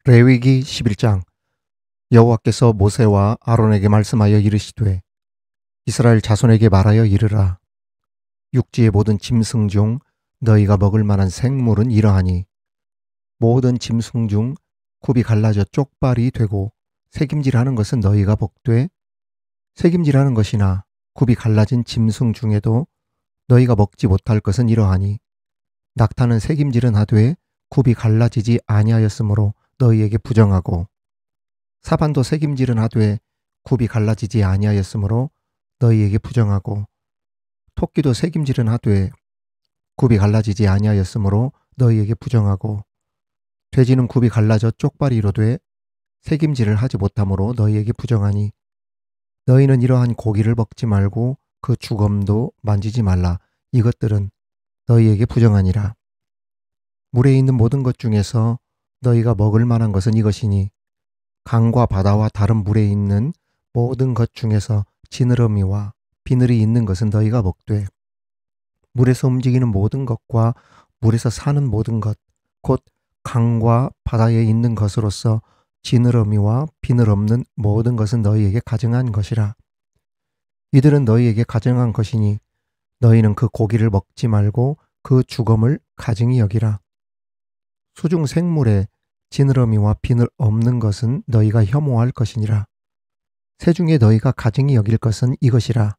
레위기 11장. 여호와께서 모세와 아론에게 말씀하여 이르시되 이스라엘 자손에게 말하여 이르라. 육지의 모든 짐승 중 너희가 먹을 만한 생물은 이러하니 모든 짐승 중 굽이 갈라져 쪽발이 되고 새김질하는 것은 너희가 먹되, 새김질하는 것이나 굽이 갈라진 짐승 중에도 너희가 먹지 못할 것은 이러하니 낙타는 새김질은 하되 굽이 갈라지지 아니하였으므로 너희에게 부정하고, 사반도 새김질은 하되 굽이 갈라지지 아니하였으므로 너희에게 부정하고, 토끼도 새김질은 하되 굽이 갈라지지 아니하였으므로 너희에게 부정하고, 돼지는 굽이 갈라져 쪽발이로 돼 새김질을 하지 못하므로 너희에게 부정하니 너희는 이러한 고기를 먹지 말고 그 주검도 만지지 말라. 이것들은 너희에게 부정하니라. 물에 있는 모든 것 중에서 너희가 먹을 만한 것은 이것이니 강과 바다와 다른 물에 있는 모든 것 중에서 지느러미와 비늘이 있는 것은 너희가 먹되, 물에서 움직이는 모든 것과 물에서 사는 모든 것, 곧 강과 바다에 있는 것으로서 지느러미와 비늘 없는 모든 것은 너희에게 가증한 것이라. 이들은 너희에게 가증한 것이니 너희는 그 고기를 먹지 말고 그 주검을 가증히 여기라. 수중 생물에 지느러미와 비늘 없는 것은 너희가 혐오할 것이니라. 새 중에 너희가 가증히 여길 것은 이것이라.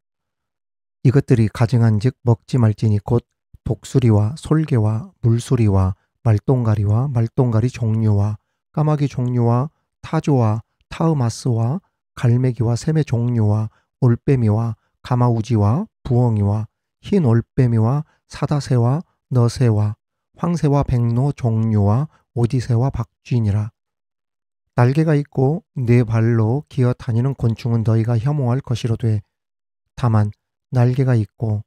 이것들이 가증한즉 먹지 말지니 곧 독수리와 솔개와 물수리와 말똥가리와 말똥가리 종류와 까마귀 종류와 타조와 타으마스와 갈매기와 샘의 종류와 올빼미와 가마우지와 부엉이와 흰 올빼미와 사다새와 너새와 황새와 백로 종류와 오디새와 박쥐니라. 날개가 있고 네 발로 기어 다니는 곤충은 너희가 혐오할 것이로되, 다만 날개가 있고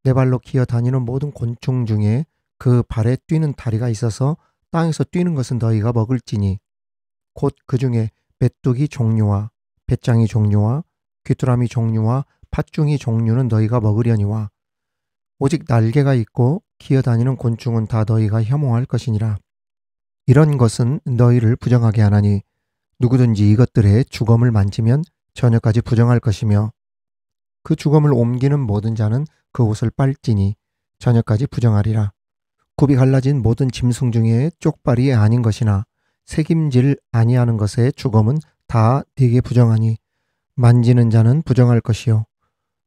네 발로 기어 다니는 모든 곤충 중에 그 발에 뛰는 다리가 있어서 땅에서 뛰는 것은 너희가 먹을지니, 곧 그 중에 메뚜기 종류와 배짱이 종류와 귀뚜라미 종류와 팥중이 종류는 너희가 먹으려니와, 오직 날개가 있고 기어다니는 곤충은 다 너희가 혐오할 것이니라. 이런 것은 너희를 부정하게 하나니 누구든지 이것들의 주검을 만지면 저녁까지 부정할 것이며, 그 주검을 옮기는 모든 자는 그 옷을 빨지니 저녁까지 부정하리라. 굽이 갈라진 모든 짐승 중에 쪽발이 아닌 것이나 새김질 아니하는 것의 주검은 다 네게 부정하니 만지는 자는 부정할 것이요,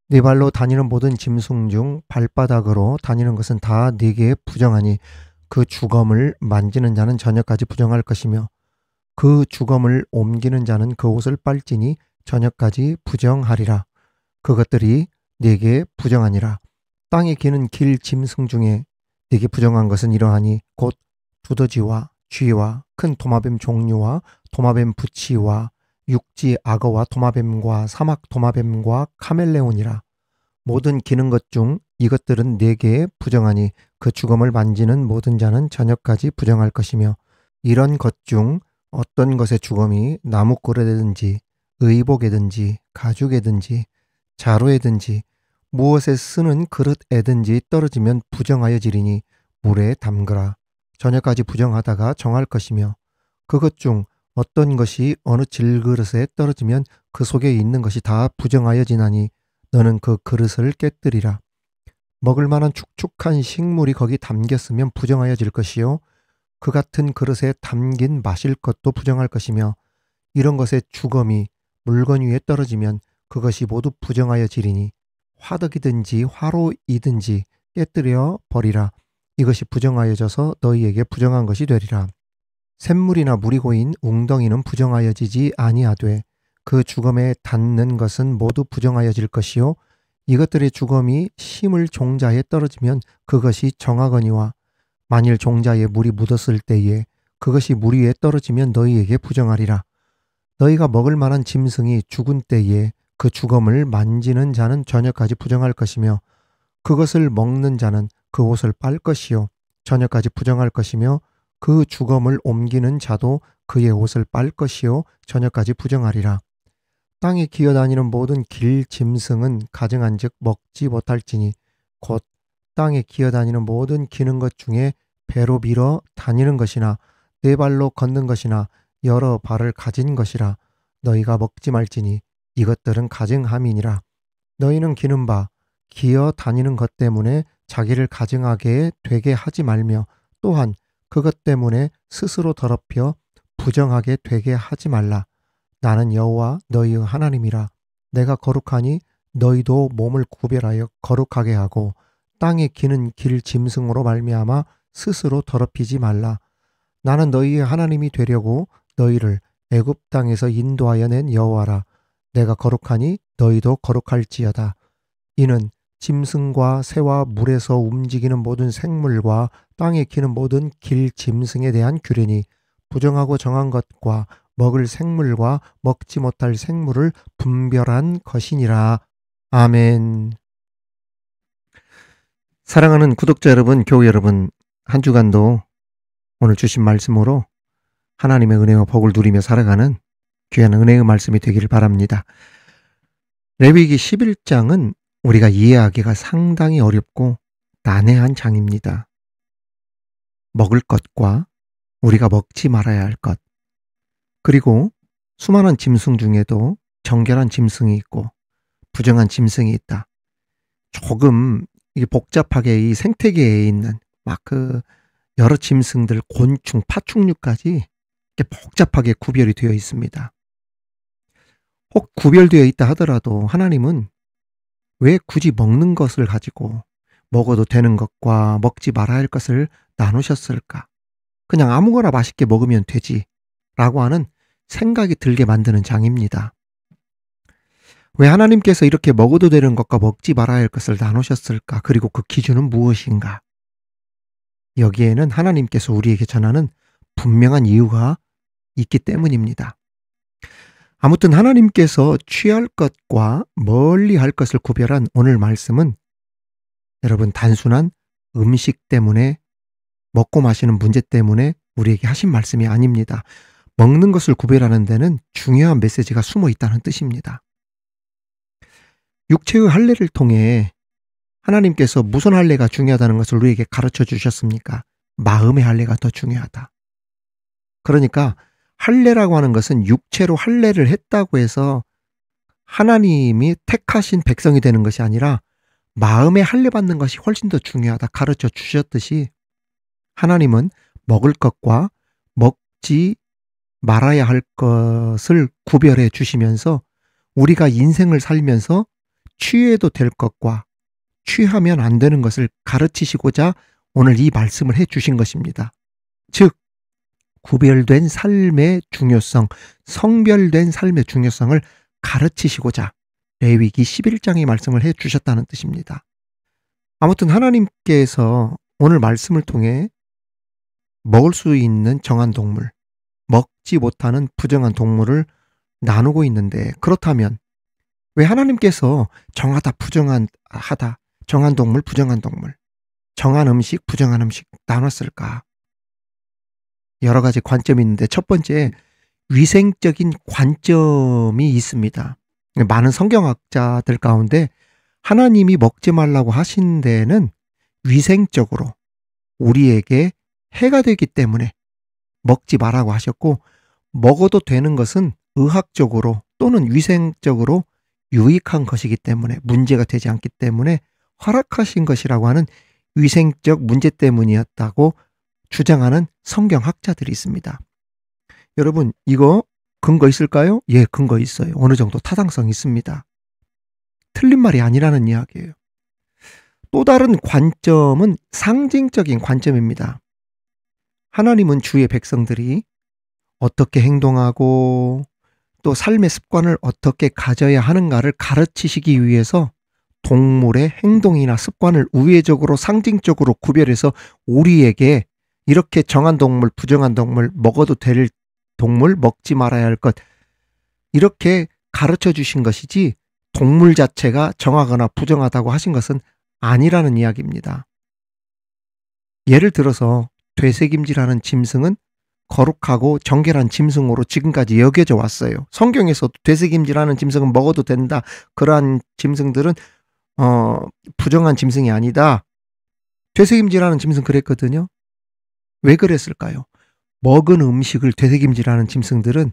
네 발로 다니는 모든 짐승 중 발바닥으로 다니는 것은 다 네게 부정하니 그 주검을 만지는 자는 저녁까지 부정할 것이며, 그 주검을 옮기는 자는 그 옷을 빨지니 저녁까지 부정하리라. 그것들이 네게 부정하니라. 땅에 기는 길 짐승 중에 네게 부정한 것은 이러하니 곧 두더지와 쥐와 큰 도마뱀 종류와 도마뱀 부치와 육지 악어와 도마뱀과 사막 도마뱀과 카멜레온이라. 모든 기는 것 중 이것들은 네게 부정하니 그 주검을 만지는 모든 자는 저녁까지 부정할 것이며, 이런 것 중 어떤 것의 주검이 나무꼬레든지 의복에든지 가죽에든지 자루에든지 무엇에 쓰는 그릇에든지 떨어지면 부정하여지리니 물에 담그라. 저녁까지 부정하다가 정할 것이며, 그것 중 어떤 것이 어느 질그릇에 떨어지면 그 속에 있는 것이 다 부정하여지나니 너는 그 그릇을 깨뜨리라. 먹을 만한 축축한 식물이 거기 담겼으면 부정하여질 것이요, 그 같은 그릇에 담긴 마실 것도 부정할 것이며, 이런 것의 주검이 물건 위에 떨어지면 그것이 모두 부정하여지리니 화덕이든지 화로이든지 깨뜨려 버리라. 이것이 부정하여져서 너희에게 부정한 것이 되리라. 샘물이나 물이 고인 웅덩이는 부정하여지지 아니하되 그 주검에 닿는 것은 모두 부정하여질 것이요, 이것들의 주검이 심을 종자에 떨어지면 그것이 정하거니와, 만일 종자에 물이 묻었을 때에 그것이 물 위에 떨어지면 너희에게 부정하리라. 너희가 먹을 만한 짐승이 죽은 때에 그 주검을 만지는 자는 저녁까지 부정할 것이며, 그것을 먹는 자는 그 옷을 빨 것이요 저녁까지 부정할 것이며, 그 주검을 옮기는 자도 그의 옷을 빨 것이요 저녁까지 부정하리라. 땅에 기어다니는 모든 길 짐승은 가증한즉 먹지 못할지니, 곧 땅에 기어다니는 모든 기는 것 중에 배로 밀어 다니는 것이나 네 발로 걷는 것이나 여러 발을 가진 것이라 너희가 먹지 말지니 이것들은 가증함이니라. 너희는 기는 바 기어 다니는 것 때문에 자기를 가증하게 되게 하지 말며 또한 그것 때문에 스스로 더럽혀 부정하게 되게 하지 말라. 나는 여호와 너희의 하나님이라. 내가 거룩하니 너희도 몸을 구별하여 거룩하게 하고 땅에 기는 길 짐승으로 말미암아 스스로 더럽히지 말라. 나는 너희의 하나님이 되려고 너희를 애굽 땅에서 인도하여 낸 여호와라. 내가 거룩하니 너희도 거룩할지어다. 이는 짐승과 새와 물에서 움직이는 모든 생물과 땅에 기는 모든 길 짐승에 대한 규례니 부정하고 정한 것과 먹을 생물과 먹지 못할 생물을 분별한 것이니라. 아멘. 사랑하는 구독자 여러분, 교우 여러분, 한 주간도 오늘 주신 말씀으로 하나님의 은혜와 복을 누리며 살아가는 귀한 은혜의 말씀이 되기를 바랍니다. 레위기 11장은 우리가 이해하기가 상당히 어렵고 난해한 장입니다. 먹을 것과 우리가 먹지 말아야 할 것, 그리고 수많은 짐승 중에도 정결한 짐승이 있고 부정한 짐승이 있다. 조금 이게 복잡하게 이 생태계에 있는 여러 짐승들, 곤충, 파충류까지 이렇게 복잡하게 구별이 되어 있습니다. 혹 구별되어 있다 하더라도 하나님은 왜 굳이 먹는 것을 가지고 먹어도 되는 것과 먹지 말아야 할 것을 나누셨을까? 그냥 아무거나 맛있게 먹으면 되지 라고 하는 생각이 들게 만드는 장입니다. 왜 하나님께서 이렇게 먹어도 되는 것과 먹지 말아야 할 것을 나누셨을까? 그리고 그 기준은 무엇인가? 여기에는 하나님께서 우리에게 전하는 분명한 이유가 있기 때문입니다. 아무튼 하나님께서 취할 것과 멀리 할 것을 구별한 오늘 말씀은 여러분 단순한 음식 때문에 먹고 마시는 문제 때문에 우리에게 하신 말씀이 아닙니다. 먹는 것을 구별하는 데는 중요한 메시지가 숨어 있다는 뜻입니다. 육체의 할례를 통해 하나님께서 무슨 할례가 중요하다는 것을 우리에게 가르쳐 주셨습니까? 마음의 할례가 더 중요하다. 그러니까 할례라고 하는 것은 육체로 할례를 했다고 해서 하나님이 택하신 백성이 되는 것이 아니라 마음의 할례 받는 것이 훨씬 더 중요하다 가르쳐 주셨듯이 하나님은 먹을 것과 먹지 말아야 할 것을 구별해 주시면서 우리가 인생을 살면서 취해도 될 것과 취하면 안 되는 것을 가르치시고자 오늘 이 말씀을 해 주신 것입니다. 즉 구별된 삶의 중요성, 성별된 삶의 중요성을 가르치시고자 레위기 11장의 말씀을 해 주셨다는 뜻입니다. 아무튼 하나님께서 오늘 말씀을 통해 먹을 수 있는 정한 동물, 먹지 못하는 부정한 동물을 나누고 있는데 그렇다면 왜 하나님께서 정하다, 부정하다, 정한 동물, 부정한 동물, 정한 음식, 부정한 음식 나눴을까? 여러 가지 관점이 있는데 첫 번째 위생적인 관점이 있습니다. 많은 성경학자들 가운데 하나님이 먹지 말라고 하신 데는 위생적으로 우리에게 해가 되기 때문에 먹지 말라고 하셨고 먹어도 되는 것은 의학적으로 또는 위생적으로 유익한 것이기 때문에 문제가 되지 않기 때문에 허락하신 것이라고 하는 위생적 문제 때문이었다고 주장하는 성경학자들이 있습니다. 여러분 이거 근거 있을까요? 예, 근거 있어요. 어느 정도 타당성이 있습니다. 틀린 말이 아니라는 이야기예요. 또 다른 관점은 상징적인 관점입니다. 하나님은 주의 백성들이 어떻게 행동하고 또 삶의 습관을 어떻게 가져야 하는가를 가르치시기 위해서 동물의 행동이나 습관을 우회적으로 상징적으로 구별해서 우리에게 이렇게 정한 동물, 부정한 동물, 먹어도 될 동물, 먹지 말아야 할 것 이렇게 가르쳐 주신 것이지 동물 자체가 정하거나 부정하다고 하신 것은 아니라는 이야기입니다. 예를 들어서 되새김질하는 짐승은 거룩하고 정결한 짐승으로 지금까지 여겨져 왔어요. 성경에서도 되새김질하는 짐승은 먹어도 된다. 그러한 짐승들은 부정한 짐승이 아니다. 되새김질하는 짐승 그랬거든요. 왜 그랬을까요? 먹은 음식을 되새김질하는 짐승들은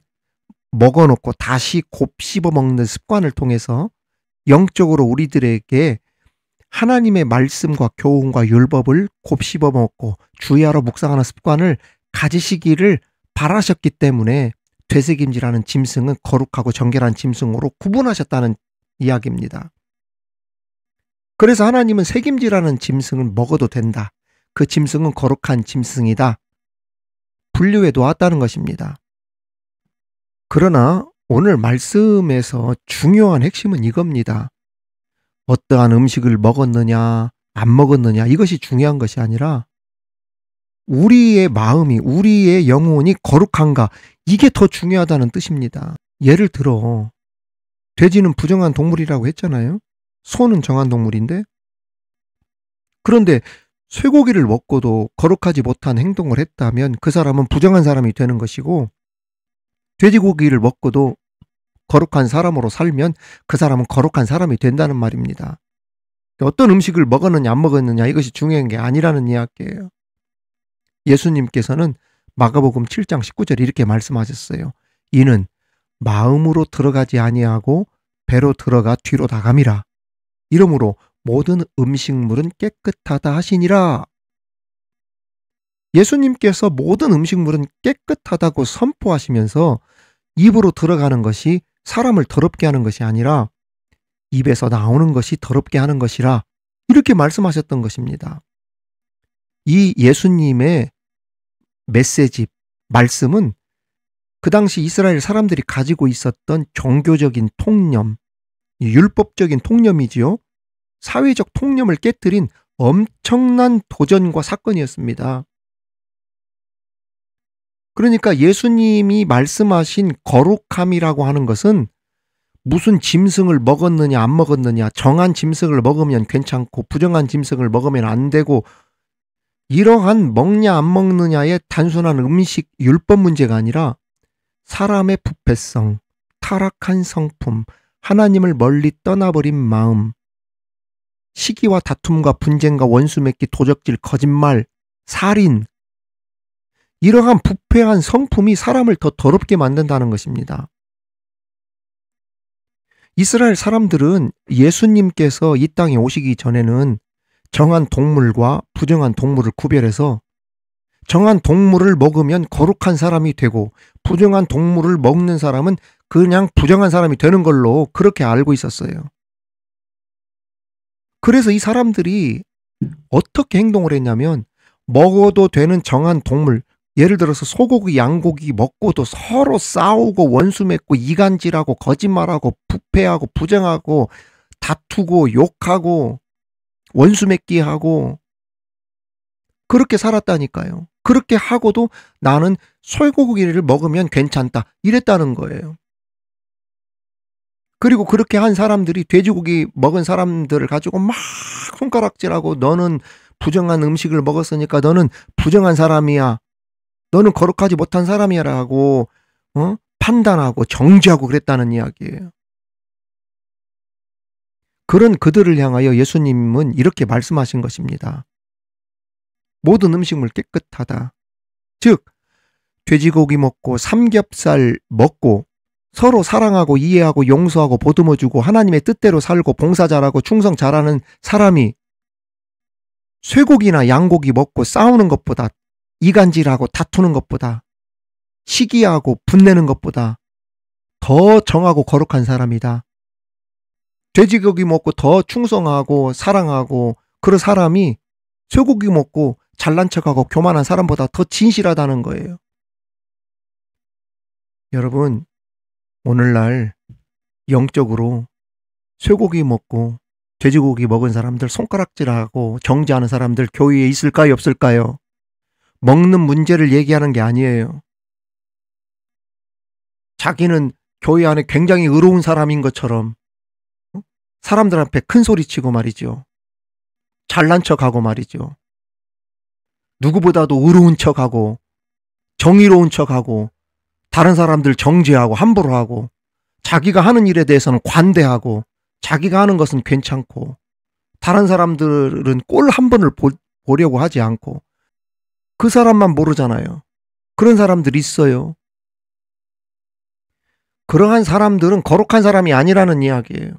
먹어놓고 다시 곱 씹어 먹는 습관을 통해서 영적으로 우리들에게 하나님의 말씀과 교훈과 율법을 곱 씹어 먹고 주의하러 묵상하는 습관을 가지시기를 바라셨기 때문에 되새김질하는 짐승은 거룩하고 정결한 짐승으로 구분하셨다는 이야기입니다. 그래서 하나님은 새김질하는 짐승은 먹어도 된다. 그 짐승은 거룩한 짐승이다. 분류해 놓았다는 것입니다. 그러나 오늘 말씀에서 중요한 핵심은 이겁니다. 어떠한 음식을 먹었느냐, 안 먹었느냐, 이것이 중요한 것이 아니라 우리의 마음이, 우리의 영혼이 거룩한가, 이게 더 중요하다는 뜻입니다. 예를 들어 돼지는 부정한 동물이라고 했잖아요. 소는 정한 동물인데, 그런데 쇠고기를 먹고도 거룩하지 못한 행동을 했다면 그 사람은 부정한 사람이 되는 것이고, 돼지고기를 먹고도 거룩한 사람으로 살면 그 사람은 거룩한 사람이 된다는 말입니다. 어떤 음식을 먹었느냐 안 먹었느냐 이것이 중요한 게 아니라는 이야기예요. 예수님께서는 마가복음 7장 19절 이렇게 말씀하셨어요. 이는 마음으로 들어가지 아니하고 배로 들어가 뒤로 나감이라. 이러므로 모든 음식물은 깨끗하다 하시니라. 예수님께서 모든 음식물은 깨끗하다고 선포하시면서 입으로 들어가는 것이 사람을 더럽게 하는 것이 아니라 입에서 나오는 것이 더럽게 하는 것이라, 이렇게 말씀하셨던 것입니다. 이 예수님의 메시지, 말씀은 그 당시 이스라엘 사람들이 가지고 있었던 종교적인 통념, 율법적인 통념이지요. 사회적 통념을 깨뜨린 엄청난 도전과 사건이었습니다. 그러니까 예수님이 말씀하신 거룩함이라고 하는 것은 무슨 짐승을 먹었느냐 안 먹었느냐, 정한 짐승을 먹으면 괜찮고 부정한 짐승을 먹으면 안 되고, 이러한 먹냐 안 먹느냐의 단순한 음식 율법 문제가 아니라 사람의 부패성, 타락한 성품, 하나님을 멀리 떠나버린 마음, 시기와 다툼과 분쟁과 원수 맺기, 도적질, 거짓말, 살인, 이러한 부패한 성품이 사람을 더 더럽게 만든다는 것입니다. 이스라엘 사람들은 예수님께서 이 땅에 오시기 전에는 정한 동물과 부정한 동물을 구별해서 정한 동물을 먹으면 거룩한 사람이 되고 부정한 동물을 먹는 사람은 그냥 부정한 사람이 되는 걸로 그렇게 알고 있었어요. 그래서 이 사람들이 어떻게 행동을 했냐면, 먹어도 되는 정한 동물, 예를 들어서 소고기, 양고기 먹고도 서로 싸우고 원수 맺고 이간질하고 거짓말하고 부패하고 부정하고 다투고 욕하고 원수 맺기 하고 그렇게 살았다니까요. 그렇게 하고도 나는 소고기를 먹으면 괜찮다, 이랬다는 거예요. 그리고 그렇게 한 사람들이 돼지고기 먹은 사람들을 가지고 막 손가락질하고, 너는 부정한 음식을 먹었으니까 너는 부정한 사람이야, 너는 거룩하지 못한 사람이야 라고 판단하고 정죄하고 그랬다는 이야기예요. 그런 그들을 향하여 예수님은 이렇게 말씀하신 것입니다. 모든 음식물 깨끗하다. 즉 돼지고기 먹고 삼겹살 먹고 서로 사랑하고 이해하고 용서하고 보듬어주고 하나님의 뜻대로 살고 봉사 잘하고 충성 잘하는 사람이 쇠고기나 양고기 먹고 싸우는 것보다, 이간질하고 다투는 것보다, 시기하고 분내는 것보다 더 정하고 거룩한 사람이다. 돼지고기 먹고 더 충성하고 사랑하고 그런 사람이 쇠고기 먹고 잘난 척하고 교만한 사람보다 더 진실하다는 거예요. 여러분, 오늘날 영적으로 쇠고기 먹고 돼지고기 먹은 사람들, 손가락질하고 정죄하는 사람들 교회에 있을까요, 없을까요? 먹는 문제를 얘기하는 게 아니에요. 자기는 교회 안에 굉장히 의로운 사람인 것처럼 사람들 앞에 큰 소리치고 말이죠. 잘난 척하고 말이죠. 누구보다도 의로운 척하고 정의로운 척하고 다른 사람들 정죄하고 함부로 하고, 자기가 하는 일에 대해서는 관대하고 자기가 하는 것은 괜찮고 다른 사람들은 꼴 한 번을 보려고 하지 않고, 그 사람만 모르잖아요. 그런 사람들이 있어요. 그러한 사람들은 거룩한 사람이 아니라는 이야기예요.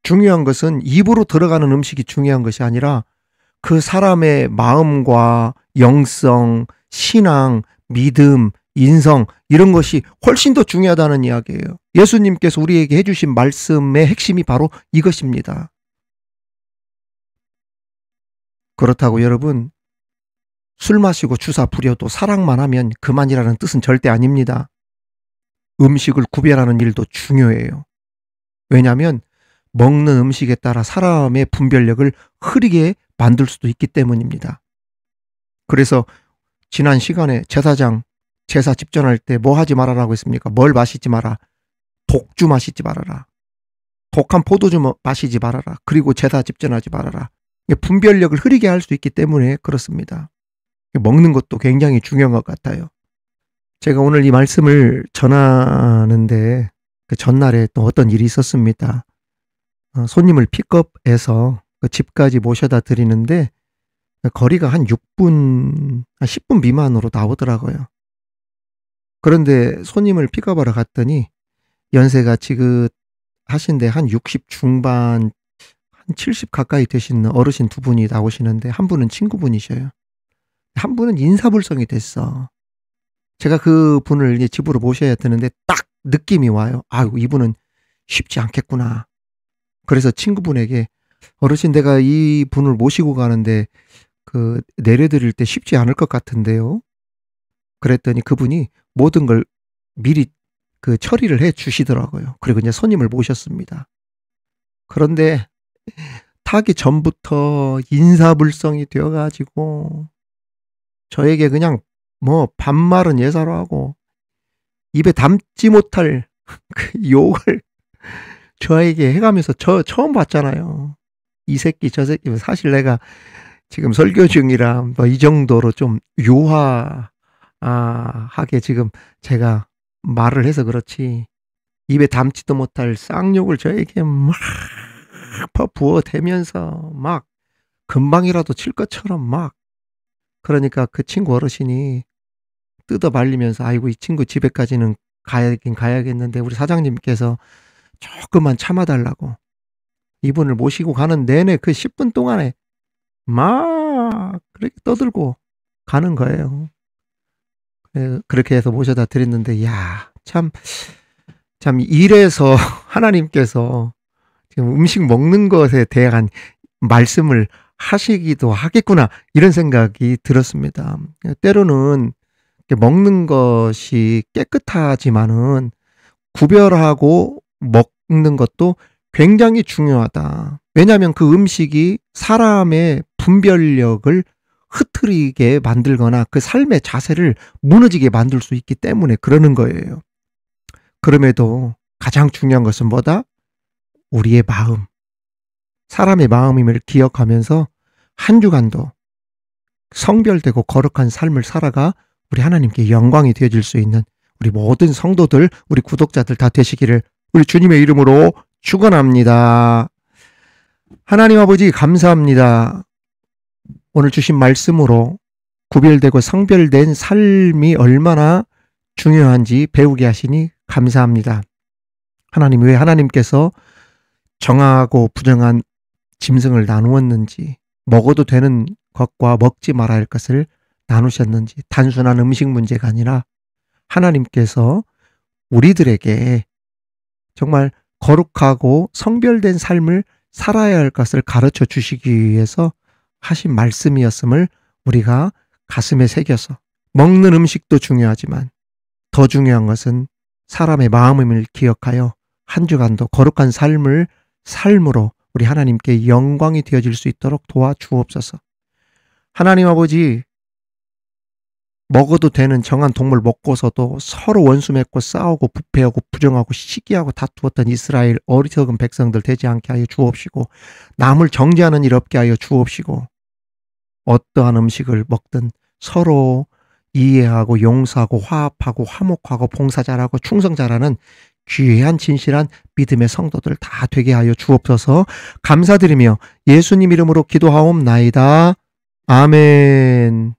중요한 것은 입으로 들어가는 음식이 중요한 것이 아니라 그 사람의 마음과 영성, 신앙, 믿음, 인성 이런 것이 훨씬 더 중요하다는 이야기예요. 예수님께서 우리에게 해주신 말씀의 핵심이 바로 이것입니다. 그렇다고 여러분, 술 마시고 주사 부려도 사랑만 하면 그만이라는 뜻은 절대 아닙니다. 음식을 구별하는 일도 중요해요. 왜냐하면 먹는 음식에 따라 사람의 분별력을 흐리게 만들 수도 있기 때문입니다. 그래서 지난 시간에 제사장 제사 집전할 때 뭐 하지 말아라고 했습니까? 뭘 마시지 마라. 독주 마시지 말아라. 독한 포도주 마시지 말아라. 그리고 제사 집전하지 말아라. 분별력을 흐리게 할 수 있기 때문에 그렇습니다. 먹는 것도 굉장히 중요한 것 같아요. 제가 오늘 이 말씀을 전하는데 그 전날에 또 어떤 일이 있었습니다. 손님을 픽업해서 그 집까지 모셔다 드리는데 거리가 한 6분, 한 10분 미만으로 나오더라고요. 그런데 손님을 픽업하러 갔더니 연세가 지긋하신데 한 60 중반, 한 70 가까이 되신 어르신 두 분이 나오시는데 한 분은 친구분이셔요. 한 분은 인사불성이 됐어. 제가 그 분을 이제 집으로 모셔야 되는데 딱 느낌이 와요. 아유, 이분은 쉽지 않겠구나. 그래서 친구분에게 어르신 내가 이 분을 모시고 가는데 그 내려드릴 때 쉽지 않을 것 같은데요. 그랬더니 그분이 모든 걸 미리 그 처리를 해 주시더라고요. 그리고 이제 손님을 모셨습니다. 그런데 타기 전부터 인사불성이 되어가지고 저에게 그냥 뭐 반말은 예사로 하고 입에 담지 못할 그 욕을 저에게 해가면서 저 처음 봤잖아요. 이 새끼 저 새끼 사실 내가 지금 설교 중이라 뭐 이 정도로 좀 하게 지금 제가 말을 해서 그렇지 입에 담지도 못할 쌍욕을 저에게 막 부어대면서 막 금방이라도 칠 것처럼 막 그러니까 그 친구 어르신이 뜯어 말리면서 아이고 이 친구 집에까지는 가야긴 가야겠는데 우리 사장님께서 조금만 참아달라고 이분을 모시고 가는 내내 그 10분 동안에 막 그렇게 떠들고 가는 거예요. 그렇게 해서 모셔다 드렸는데 참 이래서 하나님께서 지금 음식 먹는 것에 대한 말씀을 하시기도 하겠구나 이런 생각이 들었습니다. 때로는 먹는 것이 깨끗하지만은 구별하고 먹는 것도 굉장히 중요하다. 왜냐하면 그 음식이 사람의 분별력을 흐트리게 만들거나 그 삶의 자세를 무너지게 만들 수 있기 때문에 그러는 거예요. 그럼에도 가장 중요한 것은 뭐다? 우리의 마음, 사람의 마음임을 기억하면서 한 주간도 성별되고 거룩한 삶을 살아가 우리 하나님께 영광이 되어질 수 있는 우리 모든 성도들, 우리 구독자들 다 되시기를 우리 주님의 이름으로 축원합니다. 하나님 아버지 감사합니다. 오늘 주신 말씀으로 구별되고 성별된 삶이 얼마나 중요한지 배우게 하시니 감사합니다. 하나님 왜 하나님께서 정하고 부정한 짐승을 나누었는지 먹어도 되는 것과 먹지 말아야 할 것을 나누셨는지 단순한 음식 문제가 아니라 하나님께서 우리들에게 정말 거룩하고 성별된 삶을 살아야 할 것을 가르쳐 주시기 위해서 하신 말씀이었음을 우리가 가슴에 새겨서 먹는 음식도 중요하지만 더 중요한 것은 사람의 마음임을 기억하여 한 주간도 거룩한 삶으로 우리 하나님께 영광이 되어질 수 있도록 도와주옵소서. 하나님 아버지 먹어도 되는 정한 동물 먹고서도 서로 원수 맺고 싸우고 부패하고 부정하고 시기하고 다투었던 이스라엘 어리석은 백성들 되지 않게 하여 주옵시고 남을 정죄하는 일 없게 하여 주옵시고 어떠한 음식을 먹든 서로 이해하고 용서하고 화합하고 화목하고 봉사 잘하고 충성 잘하는 귀한 진실한 믿음의 성도들 다 되게 하여 주옵소서. 감사드리며 예수님 이름으로 기도하옵나이다. 아멘.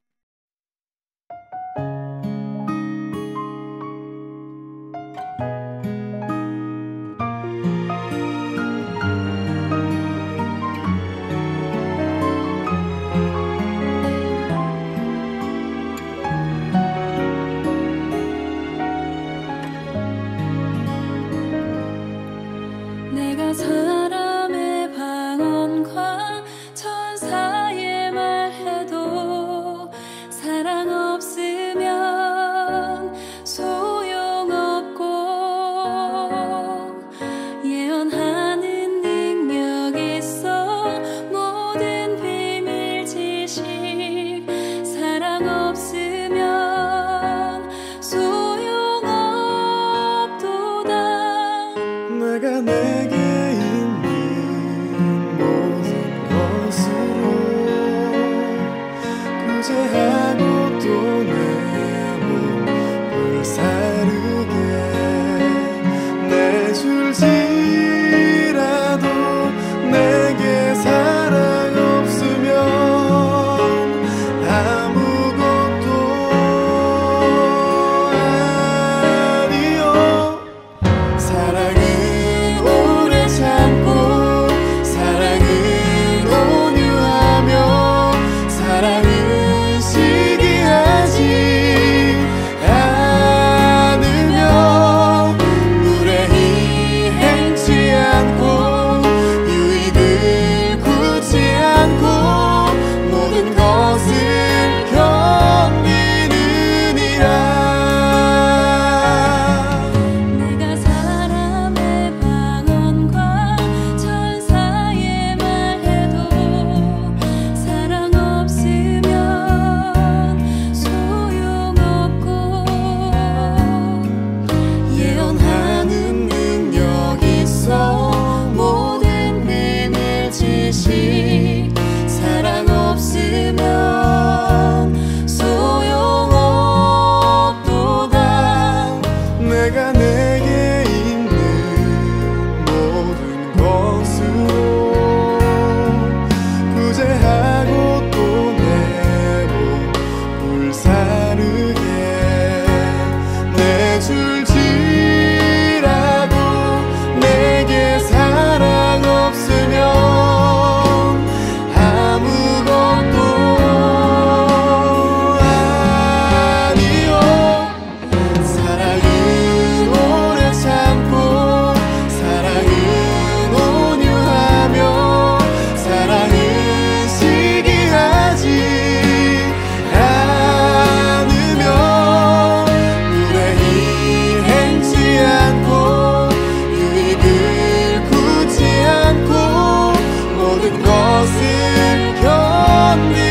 내가 사람의 방언과 천사의 말해도 사랑 없으면 소용없고, 예언하는 능력 있어 모든 비밀 지식, 사랑 없으면 소용없도다. 내가 내게 있는 모든 것으로 구제하고 또 내 몸 불사르게 내줄지라도 내게 사랑 없으면 아무것도 아니요. 사랑은 오래 참고, 사랑은 온유하며, 사랑은 시기하지 않으며, 무례히 행치 않고, 유익을 굳지 않고, 모든 것을 견디느니라. 내가 사람의 방언과 천사의 말해도 사랑 없으면 소용없고, 예언하는 능력 있어 모든 비밀 지식, 사랑 없으면 소용없도다. 내가 내게 있는 모든 것으로 구제하고 또 내 몸 불사르게 내줄지라도 내게 사랑 없으면 아무것도 아니요. 사랑은 오래 참고, 사랑은 온유하며, 사랑은 시기하지 않으며, 무례히 행치 않고, 유익을 굳지 않고, 모든 것을 견디느니라.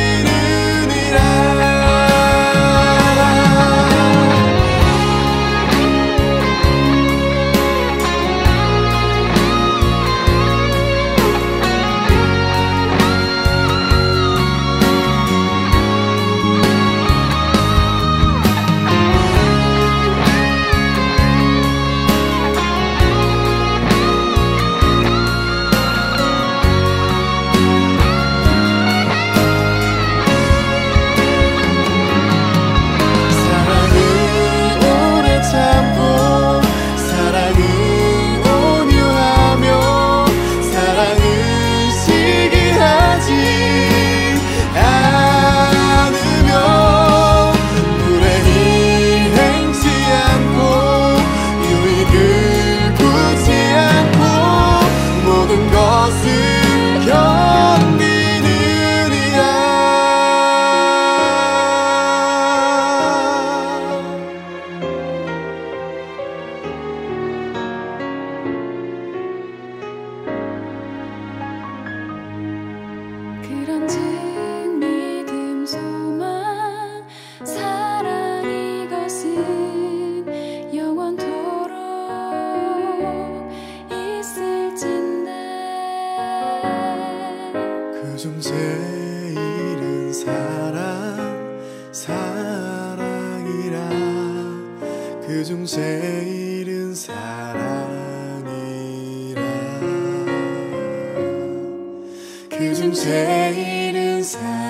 사랑은 오래 참고, 사랑은 온유하며, 사랑은 시기하지 않으며, 무례히 행치 않고, 유익을 굳지 않고, 모든 것을 견디느니라. 그런즉 믿음, 소망, 사랑 이것은 영원토록 있을진데. 그중 제일은 사랑이라. 그중 제일은 사랑이라. 그중 제일은 사랑이라.